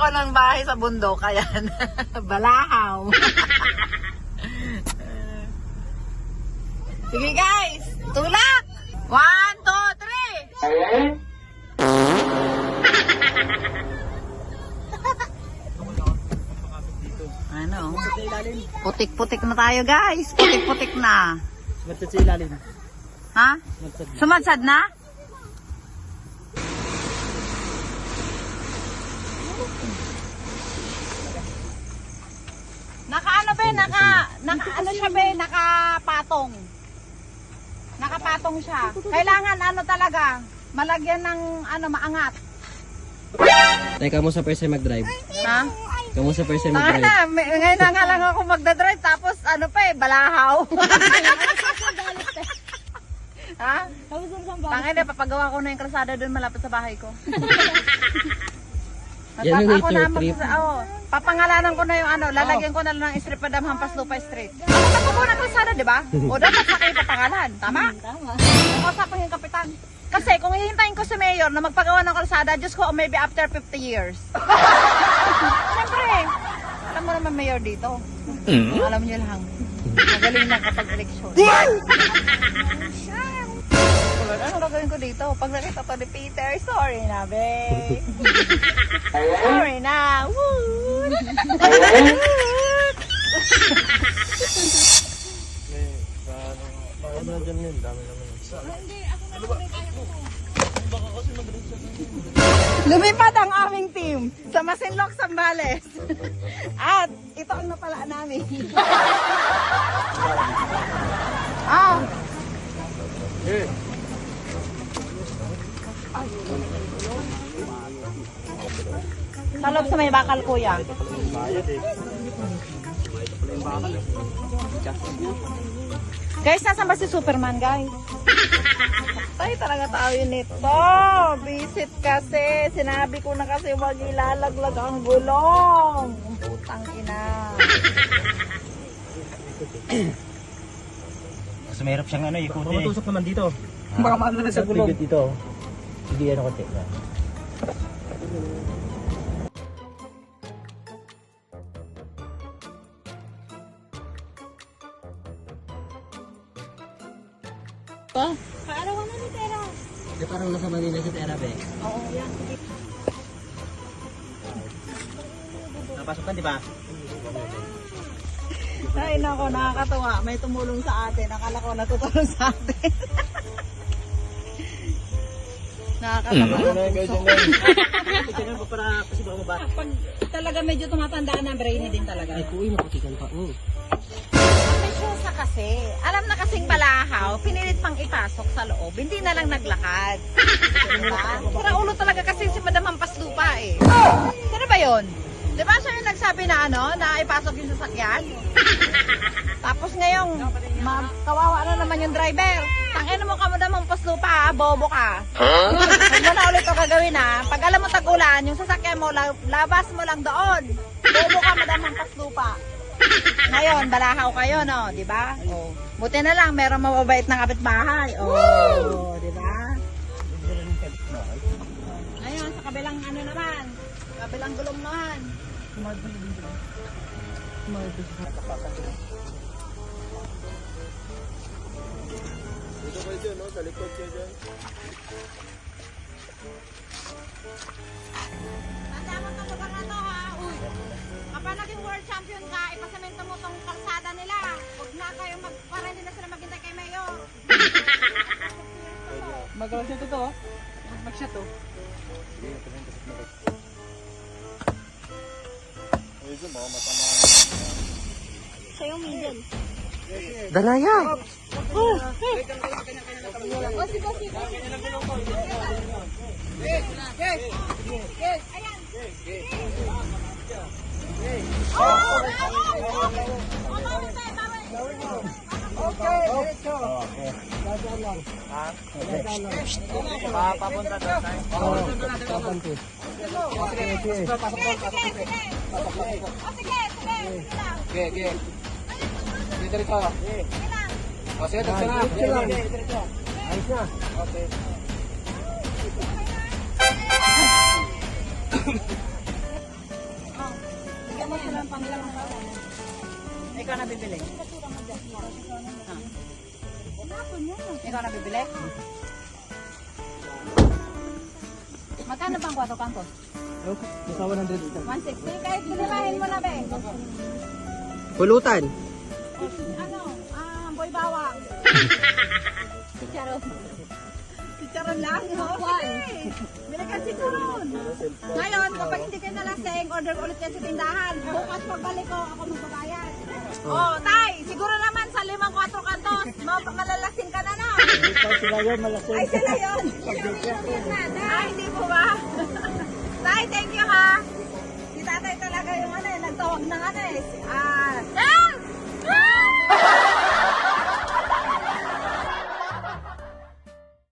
ako ng bahay sa bundok, ayan. Balahaw. Sige guys, tulak! 1, 2, 3! Ano? Putik-putik na tayo guys. Putik-putik na. Sumadsad sa ilalim. Ha? Sumadsad na? Naka ano be? Naka ano siya be? Nakapatong. Nakapatong siya. Kailangan ano talaga? Malagyan ng ano maangat. Teka mo sa first time mag-drive. Ha? Kamu sa first time mag-drive. Ngayon na nga lang ako magdadrive tapos ano pa eh, balahaw. Ha? Tangin na, papagawa ko na yung kalsada doon malapit sa bahay ko. Yan yung Ako nature na trip. papangalanan ko na yung ano, lalagyan ko na lang ng Street Padam Hampas Lupa Street. Ako ko ng kalsada, di ba? O dapat sa kayo papangalan. Tama? Tama. Kausapin yung kapitan. Kasi kung hihintayin ko si Mayor na magpagawa ng kalsada, Diyos ko, maybe after 50 years. Siyempre, alam mo naman Mayor dito. Alam niyo lang. Magaling lang kapag eleksyon. Ano gagawin ko dito? Pag nakita to ni Peter, sorry na, babe. Sorry na. Woo! Lumipad ang aming team sa Masinloc, Zambales. At ito ang napala namin. Sa loob sa may bakal, kuya. Guys, nasan ba si Superman, guys? Ay, talaga tao yun ito. Visit kasi. Sinabi ko na kasi wag ilalaglag ang gulong. Ang putang ina. Kasi mahirap siyang ano, ikuti. Matusok naman dito. Baka maano na sa gulong. Dito. Sige, ano konti. Kaarawan na ni Tera. Di parang nasa Manila si Tera, be. Oo, yan. Napasok ka, di ba? Ay, nako, nakakatawa. May tumulong sa atin. Akala ko natutulong sa atin. Nakakatawa. Pag talaga medyo tumatandaan na, brainy din talaga. Ay, kuwi, maputikan pa. Ambisyosa kasi. Alam na kasing balahaw, pinilit pang ipasok sa loob. Hindi na lang naglakad. Diba? Sira ulo talaga kasi si Madam Hampas Lupa eh. Sino ba yun? Diba siya yung nagsabi na ano, na ipasok yung sasakyan? Tapos ngayong, kawawa na naman yung driver. Tangin mo ka Madam Hampas Lupa, bobo ka. Huwag mo na ulit ito gagawin ha. Pag alam mo tag-ulan, yung sasakyan mo, labas mo lang doon. Bobo ka Madam Hampas Lupa. Ngayon, balahaw kayo, no? Di ba? Oh. Buti na lang, meron mababait ng kapitbahay. Oh, di ba? Ngayon, sa kabilang ano naman, kabilang gulong naman. Dito kayo dyan, no? Sa likod kayo dyan. Tanda mo itong lugar na to, ha? Uy, kapag naging world champion ka, ipasamento mo tong kalsada nila. Huwag na kayo para hindi na sila maghintay kay Mayor. Magawa siya to. Mag-shot to. Ayun, mga matama. Sa'yo, Miguel. Danaya! Oh, hey! Bossy. Yes! Ayan! Okay, diretso. Dadaan lang. Papunta doon tayo. Papunta. Sige. Sige. Diretso. O, sige, diretso na. Diretso. Ayos na. Okay. Ikaw na bibili? Ikaw na bibili? Magkano bang 4 kantos? Nasa 100 dito. 160? Kahit pinilahin mo na, be. Pulutan. Ano? Boy bawang. Chicharon. Chicharon lang? Okay. Bili ka chicharon. Ngayon, kapag hindi ka nalasing, order ulit ka sa tindahan. Bukas pagbalik ko, ako magbabayad. Oh, tay, siguro naman sa 5-4 kantos, malalasing ka na, no? Sila yun, malasing. Ay, sila yun. Ay, hindi po ba? Tay, thank you ha. Si tatay talaga yung nagtawag ng